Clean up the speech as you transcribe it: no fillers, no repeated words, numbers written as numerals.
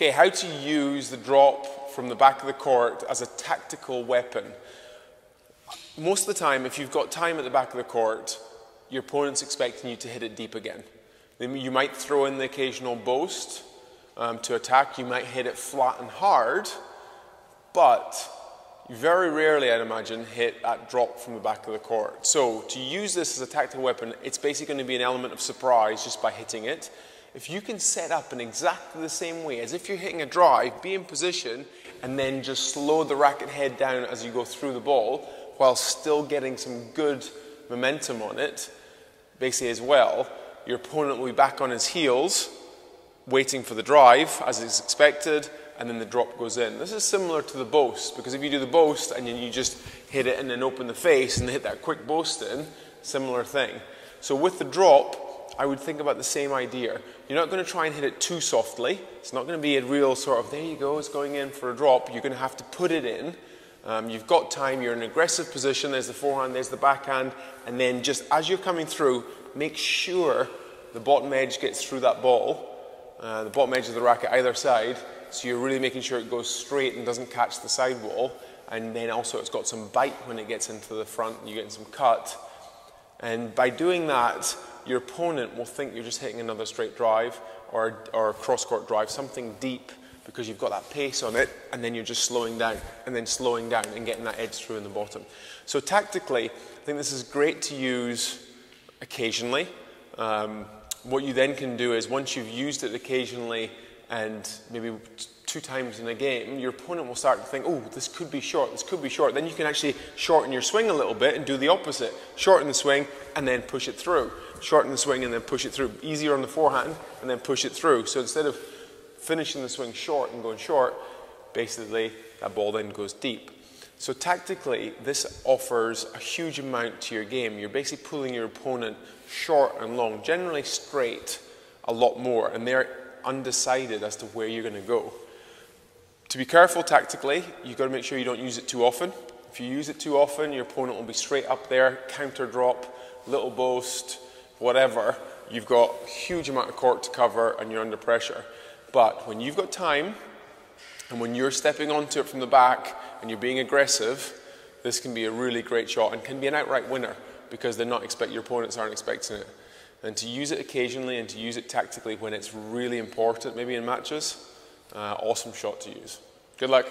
Okay, how to use the drop from the back of the court as a tactical weapon. Most of the time, if you've got time at the back of the court, your opponent's expecting you to hit it deep again. You might throw in the occasional boast to attack. You might hit it flat and hard, but you very rarely, I'd imagine, hit that drop from the back of the court. So to use this as a tactical weapon, it's basically going to be an element of surprise just by hitting it. If you can set up in exactly the same way as if you're hitting a drive, be in position, and then just slow the racket head down as you go through the ball, while still getting some good momentum on it, basically as well, your opponent will be back on his heels, waiting for the drive, as is expected, and then the drop goes in. This is similar to the boast, because if you do the boast and then you just hit it and then open the face and hit that quick boast in, similar thing. So with the drop, I would think about the same idea. You're not going to try and hit it too softly. It's not going to be a real sort of, there you go, it's going in for a drop. You're going to have to put it in. You've got time, you're in an aggressive position, there's the forehand, there's the backhand, and then just as you're coming through, make sure the bottom edge gets through that ball, the bottom edge of the racket either side, so you're really making sure it goes straight and doesn't catch the sidewall, and then also it's got some bite when it gets into the front, and you're getting some cut. And by doing that, your opponent will think you're just hitting another straight drive or a cross-court drive, something deep, because you've got that pace on it, and then you're just slowing down, and then slowing down and getting that edge through in the bottom. So tactically, I think this is great to use occasionally. What you then can do is, once you've used it occasionally and maybe 2 times in a game, your opponent will start to think, oh, this could be short, this could be short. Then you can actually shorten your swing a little bit and do the opposite. Shorten the swing and then push it through. Shorten the swing and then push it through. Easier on the forehand and then push it through. So instead of finishing the swing short and going short, basically that ball then goes deep. So tactically, this offers a huge amount to your game. You're basically pulling your opponent short and long, generally straight a lot more, and they're undecided as to where you're going to go. To be careful tactically, you've got to make sure you don't use it too often. If you use it too often, your opponent will be straight up there, counter drop, little boast, whatever. You've got a huge amount of court to cover and you're under pressure. But when you've got time, and when you're stepping onto it from the back and you're being aggressive, this can be a really great shot and can be an outright winner, because your opponents aren't expecting it. And to use it occasionally and to use it tactically when it's really important, maybe in matches, awesome shot to use. Good luck.